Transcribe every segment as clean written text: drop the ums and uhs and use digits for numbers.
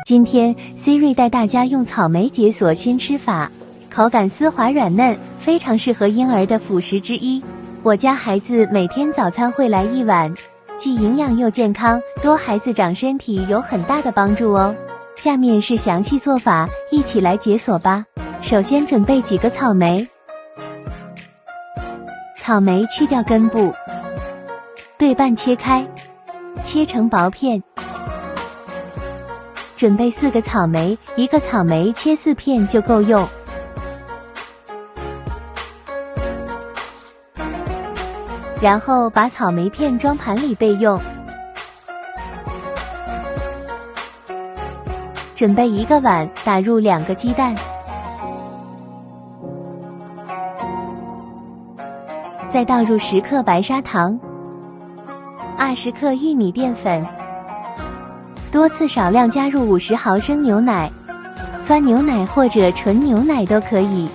今天 Siri 带大家用草莓解锁新吃法，口感丝滑软嫩，非常适合婴儿的辅食之一。我家孩子每天早餐会来一碗，既营养又健康，多孩子长身体有很大的帮助哦。下面是详细做法，一起来解锁吧。首先准备几个草莓，草莓去掉根部，对半切开，切成薄片。准备4个草莓，一个草莓切4片就够用。然后把草莓片装盘里备用。准备1个碗，打入2个鸡蛋，再倒入10克白砂糖，20克玉米淀粉，多次少量加入50毫升牛奶，酸牛奶或者纯牛奶都可以，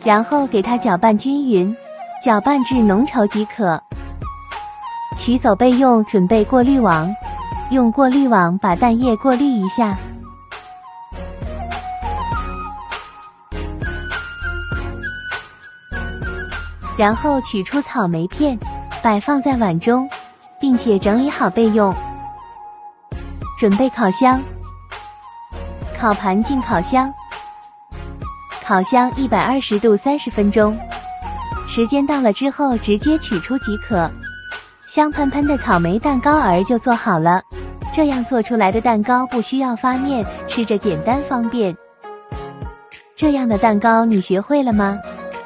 然后给它搅拌均匀，搅拌至浓稠即可。取走备用，准备过滤网，用过滤网把蛋液过滤一下。然后取出草莓片，摆放在碗中，并且整理好备用。准备烤箱，烤盘进烤箱，烤箱120度30分钟，时间到了之后直接取出即可。香喷喷的草莓蛋糕儿就做好了，这样做出来的蛋糕不需要发面，吃着简单方便。这样的蛋糕你学会了吗？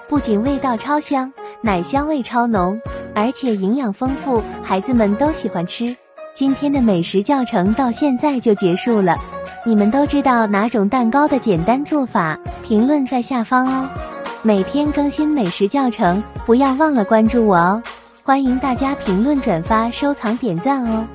不仅味道超香，奶香味超浓，而且营养丰富，孩子们都喜欢吃。今天的美食教程到现在就结束了，你们都知道哪种蛋糕的简单做法？评论在下方哦。每天更新美食教程，不要忘了关注我哦。欢迎大家评论、转发、收藏、点赞哦。